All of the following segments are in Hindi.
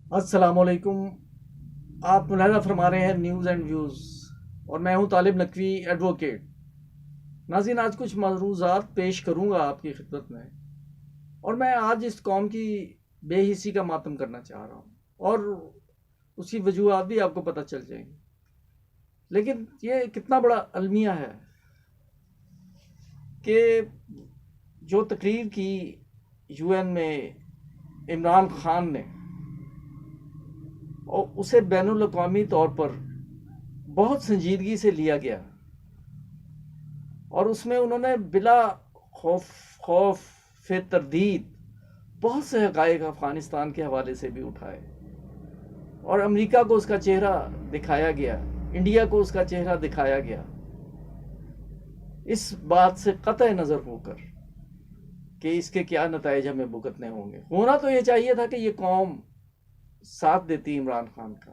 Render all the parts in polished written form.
अस्सलामुअलैकुम। आप मुलाहिज़ा फरमा रहे हैं न्यूज़ एंड व्यूज़ और मैं हूं तालिब नकवी एडवोकेट। नाज़रीन, आज कुछ मलरूज़ात पेश करूंगा आपकी खिदमत में और मैं आज इस कौम की बेहिसी का मातम करना चाह रहा हूं और उसकी वजूहात भी आपको पता चल जाएंगी। लेकिन ये कितना बड़ा अलमिया है कि जो तकरीर की यूएन में इमरान खान ने, और उसे बैनुल अक़वामी तौर पर बहुत संजीदगी से लिया गया और उसमें उन्होंने बिला खौफ खौफ फे तरदीद बहुत से हक़ाइक़ अफ़गानिस्तान के हवाले से भी उठाए और अमेरिका को उसका चेहरा दिखाया गया, इंडिया को उसका चेहरा दिखाया गया, इस बात से क़तई नज़र होकर कि इसके क्या नताइज हमें भुगतने होंगे। होना तो ये चाहिए था कि ये कौम साथ देती इमरान खान का।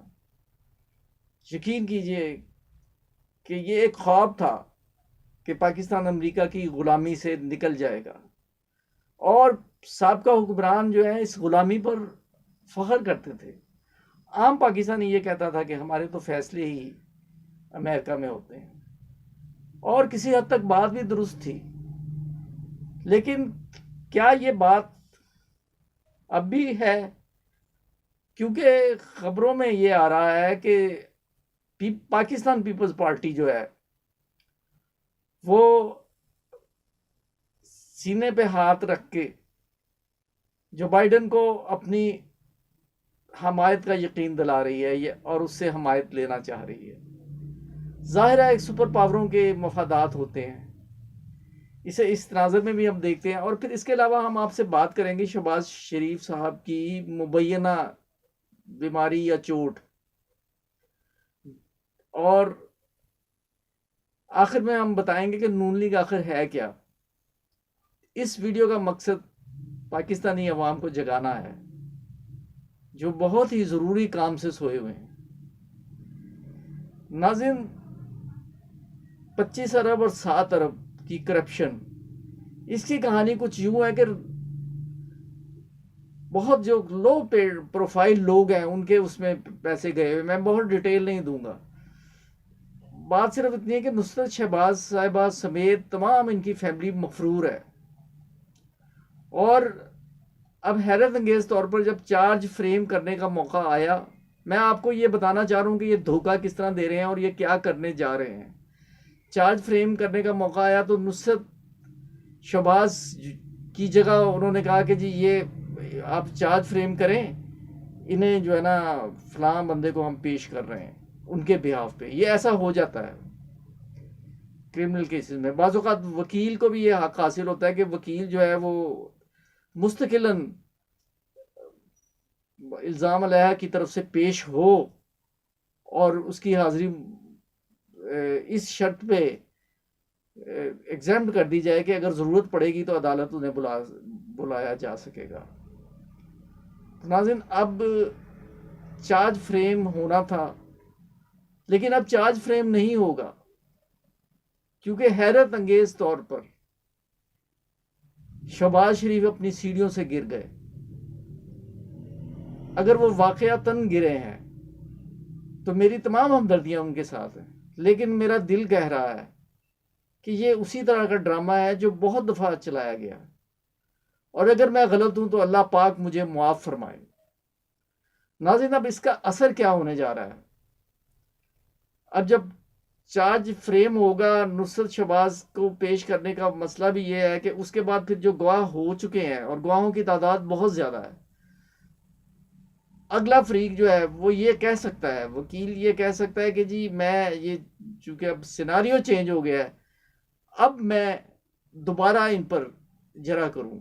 यकीन कीजिए कि ये एक ख्वाब था कि पाकिस्तान अमेरिका की ग़ुलामी से निकल जाएगा और साबका हुक्मरान जो है इस ग़ुलामी पर फ़ख्र करते थे। आम पाकिस्तानी ये कहता था कि हमारे तो फैसले ही अमेरिका में होते हैं और किसी हद तक बात भी दुरुस्त थी। लेकिन क्या ये बात अब भी है? क्योंकि खबरों में ये आ रहा है कि पाकिस्तान पीपल्स पार्टी जो है वो सीने पे हाथ रख के जो बाइडन को अपनी हमायत का यकीन दिला रही है ये और उससे हमायत लेना चाह रही है। जाहिर है एक सुपर पावरों के मफादात होते हैं, इसे इस तनाज़ुर में भी हम देखते हैं। और फिर इसके अलावा हम आपसे बात करेंगे शहबाज शरीफ साहब की मुबैना बीमारी या चोट, और आखिर में हम बताएंगे कि नून लीग आखिर है क्या। इस वीडियो का मकसद पाकिस्तानी अवाम को जगाना है जो बहुत ही ज़रूरी काम से सोए हुए हैं। नाज़रीन, 25 अरब और 7 अरब की करप्शन, इसकी कहानी कुछ यूं है कि बहुत जो लो प्रोफाइल लोग हैं उनके उसमें पैसे गए हुए। मैं बहुत डिटेल नहीं दूंगा, बात सिर्फ इतनी है कि नुसरत शहबाज साहिबा समेत तमाम इनकी फैमिली मफरूर है। और अब हैरत अंगेज तौर पर जब चार्ज फ्रेम करने का मौका आया, मैं आपको ये बताना चाह रहा हूँ कि ये धोखा किस तरह दे रहे हैं और ये क्या करने जा रहे हैं। चार्ज फ्रेम करने का मौका आया तो नुसरत शहबाज की जगह उन्होंने कहा कि जी ये आप चार्ज फ्रेम करें, इन्हें जो है ना फलां बंदे को हम पेश कर रहे हैं उनके बिहाफ पे। ये ऐसा हो जाता है क्रिमिनल केसेस में। बाज़ औक़ात वकील को भी ये हक हासिल होता है कि वकील जो है वो मुस्तकिलन इल्ज़ाम अलैहा की तरफ से पेश हो और उसकी हाज़िरी इस शर्त पे एग्जाम्प्ट कर दी जाए कि अगर ज़रूरत पड़ेगी तो अदालत उन्हें बुलाया जा सकेगा। तो नाज़रीन, अब चार्ज फ्रेम होना था लेकिन अब चार्ज फ्रेम नहीं होगा, क्योंकि हैरत अंगेज तौर पर शहबाज शरीफ अपनी सीढ़ियों से गिर गए। अगर वो वाकयातन गिरे हैं तो मेरी तमाम हमदर्दियां उनके साथ हैं, लेकिन मेरा दिल कह रहा है कि ये उसी तरह का ड्रामा है जो बहुत दफ़ा चलाया गया, और अगर मैं गलत हूं तो अल्लाह पाक मुझे मुआफ़ फरमाए। नाज़रीन, अब इसका असर क्या होने जा रहा है? अब जब चार्ज फ्रेम होगा, नुसरत शहबाज को पेश करने का मसला भी ये है कि उसके बाद फिर जो गवाह हो चुके हैं, और गवाहों की तादाद बहुत ज़्यादा है, अगला फरीक जो है वो ये कह सकता है, वकील ये कह सकता है कि जी मैं ये, चूंकि अब सिनारियो चेंज हो गया है, अब मैं दोबारा इन पर जरा करूं,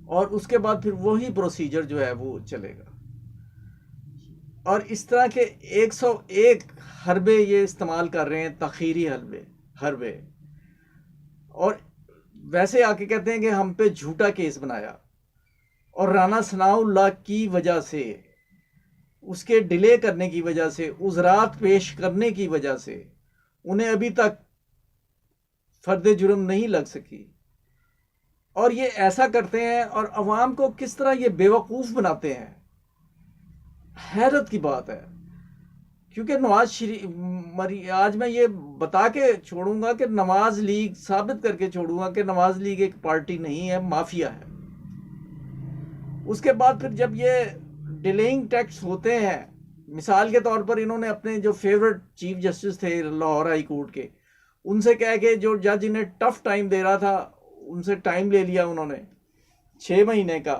और उसके बाद फिर वही प्रोसीजर जो है वो चलेगा। और इस तरह के 101 हरबे ये इस्तेमाल कर रहे हैं, तखीरी हरबे, और वैसे आके कहते हैं कि हम पे झूठा केस बनाया, और राना सनाउल्लाह की वजह से, उसके डिले करने की वजह से, उज़रात पेश करने की वजह से उन्हें अभी तक फर्द जुर्म नहीं लग सकी। और ये ऐसा करते हैं और अवाम को किस तरह ये बेवकूफ़ बनाते हैं, हैरत की बात है। क्योंकि नवाज शरीफ मरी, आज मैं ये बता के छोड़ूंगा कि नवाज लीग, साबित करके छोड़ूंगा कि नवाज लीग एक पार्टी नहीं है, माफिया है। उसके बाद फिर जब ये डिलेइंग टैक्स होते हैं, मिसाल के तौर पर इन्होंने अपने जो फेवरेट चीफ जस्टिस थे लाहौर हाई कोर्ट के, उनसे कह के जो जज इन्हें टफ टाइम दे रहा था, उनसे टाइम ले लिया उन्होंने 6 महीने का।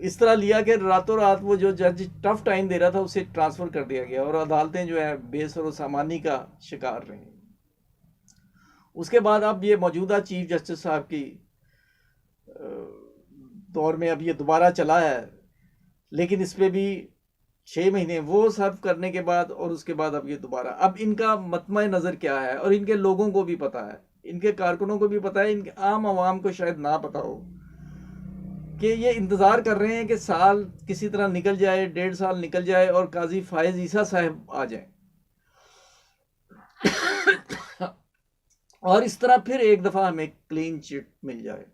इस तरह लिया कि रातों रात वो जो जज टफ टाइम दे रहा था उसे ट्रांसफर कर दिया गया और अदालतें जो है बेसर सामानी का शिकार रही। उसके बाद अब ये मौजूदा चीफ जस्टिस साहब की दौर में अब ये दोबारा चला है, लेकिन इस पर भी 6 महीने वो सर्व करने के बाद और उसके बाद अब ये दोबारा, अब इनका मतमा नज़र क्या है और इनके लोगों को भी पता है, इनके कारकुनों को भी पता है, इनके आम आवाम को शायद ना पता हो कि ये इंतज़ार कर रहे हैं कि साल किसी तरह निकल जाए, 1.5 साल निकल जाए और काजी फायज ईसा साहब आ जाए और इस तरह फिर एक दफ़ा हमें क्लीन चिट मिल जाए।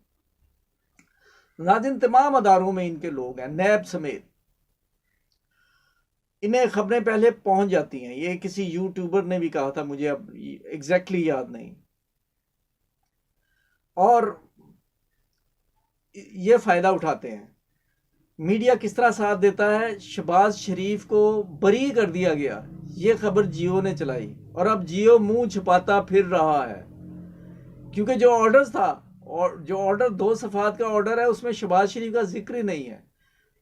नाज़रीन, तमाम अदारों में इनके लोग हैं, नैब समेत। इन्हें खबरें पहले पहुंच जाती हैं, ये किसी यूट्यूबर ने भी कहा था, मुझे अब एग्जैक्टली याद नहीं, और ये फ़ायदा उठाते हैं। मीडिया किस तरह साथ देता है, शहबाज शरीफ को बरी कर दिया गया, ये खबर जियो ने चलाई और अब जियो मुंह छुपाता फिर रहा है, क्योंकि जो ऑर्डर था, और जो ऑर्डर 2 सफ़ात का ऑर्डर है, उसमें शहबाज शरीफ का जिक्र ही नहीं है,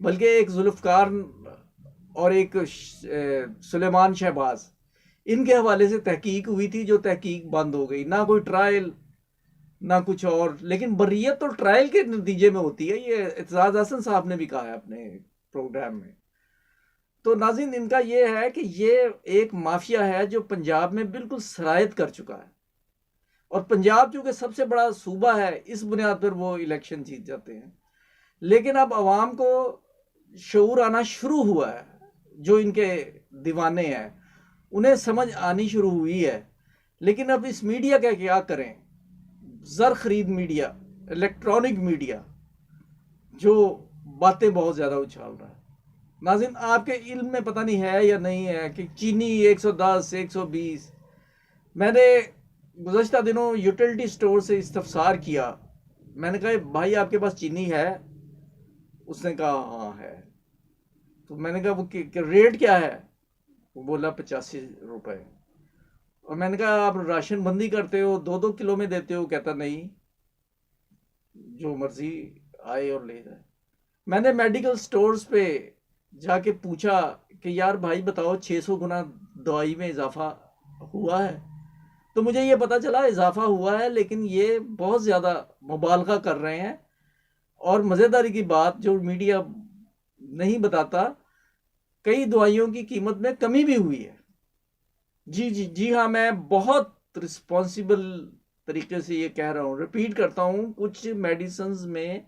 बल्कि एक जुल्फ़कार और एक सुलेमान शहबाज, इनके हवाले से तहकीक हुई थी, जो तहकीक बंद हो गई, ना कोई ट्रायल ना कुछ और। लेकिन बर्रियत तो ट्रायल के नतीजे में होती है, ये एतजाज हसन साहब ने भी कहा है अपने प्रोग्राम में। तो नाज़रीन, इनका ये है कि ये एक माफिया है जो पंजाब में बिल्कुल सरायत कर चुका है, और पंजाब चूंकि सबसे बड़ा सूबा है, इस बुनियाद पर वो इलेक्शन जीत जाते हैं। लेकिन अब आवाम को शऊर आना शुरू हुआ है, जो इनके दीवाने हैं उन्हें समझ आनी शुरू हुई है। लेकिन अब इस मीडिया का क्या करें, ज़र खरीद मीडिया, इलेक्ट्रॉनिक मीडिया, जो बातें बहुत ज़्यादा उछाल रहा है। नाज़रीन, आपके इल्म में पता नहीं है या नहीं है कि चीनी 110, 120, मैंने गुज़श्ता दिनों यूटिलिटी स्टोर से इस्तफसार किया, मैंने कहा भाई आपके पास चीनी है? उसने कहा हाँ है। तो मैंने कहा वो रेट क्या है? वो बोला 85 रुपये। और मैंने कहा आप राशन बंदी करते हो, 2-2 किलो में देते हो? कहता नहीं, जो मर्जी आए और ले जाए। मैंने मेडिकल स्टोर्स पे जाके पूछा कि यार भाई बताओ 600 गुना दवाई में इजाफा हुआ है? तो मुझे ये पता चला इजाफा हुआ है, लेकिन ये बहुत ज़्यादा मुबालगा कर रहे हैं। और मज़ेदारी की बात जो मीडिया नहीं बताता, कई दवाइयों की कीमत में कमी भी हुई है। जी हाँ, मैं बहुत रिस्पॉन्सिबल तरीके से ये कह रहा हूँ, रिपीट करता हूँ, कुछ मेडिसिन्स में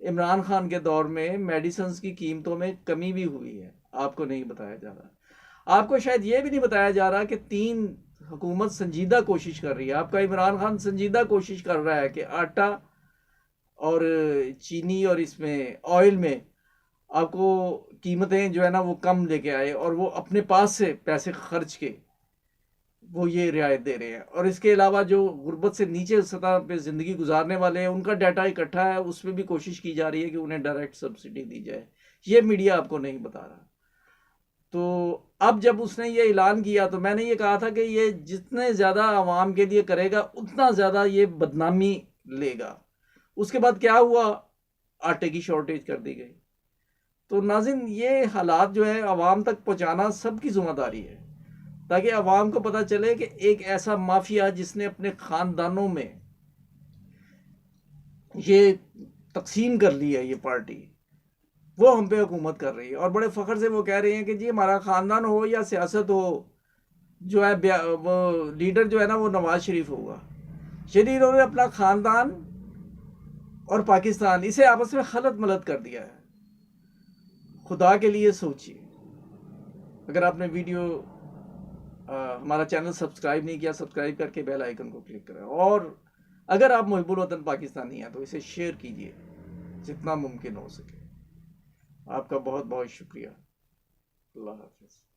इमरान खान के दौर में मेडिसिन्स की कीमतों में कमी भी हुई है, आपको नहीं बताया जा रहा। आपको शायद ये भी नहीं बताया जा रहा कि 3 हुकूमत संजीदा कोशिश कर रही है। आपका इमरान खान संजीदा कोशिश कर रहा है कि आटा और चीनी और इसमें ऑयल में आपको कीमतें जो है ना वो कम लेके आए, और वो अपने पास से पैसे खर्च के वो ये रियायत दे रहे हैं। और इसके अलावा जो गुर्बत से नीचे सतह पे ज़िंदगी गुजारने वाले हैं, उनका डाटा इकट्ठा है, उसमें भी कोशिश की जा रही है कि उन्हें डायरेक्ट सब्सिडी दी जाए। ये मीडिया आपको नहीं बता रहा। तो अब जब उसने ये ऐलान किया तो मैंने ये कहा था कि ये जितने ज़्यादा आवाम के लिए करेगा उतना ज़्यादा ये बदनामी लेगा। उसके बाद क्या हुआ, आटे की शॉर्टेज कर दी गई। तो नाज़रीन, ये हालात जो है आवाम तक पहुँचाना सबकी ज़िम्मेदारी है, ताकि आवाम को पता चले कि एक ऐसा माफिया जिसने अपने ख़ानदानों में ये तकसीम कर ली है, ये पार्टी, वो हम पे हुकूमत कर रही है। और बड़े फ़ख्र से वो कह रही हैं कि जी हमारा ख़ानदान हो या सियासत हो, जो है वो लीडर जो है ना वो नवाज शरीफ होगा। शरीफ ने अपना ख़ानदान और पाकिस्तान, इसे आपस में खलत मलत कर दिया है। खुदा के लिए सोचिए। अगर आपने वीडियो हमारा चैनल सब्सक्राइब नहीं किया, सब्सक्राइब करके बेल आइकन को क्लिक करें। और अगर आप मुहिबुल वतन पाकिस्तानी हैं तो इसे शेयर कीजिए जितना मुमकिन हो सके। आपका बहुत बहुत शुक्रिया। अल्लाह हाफिज़।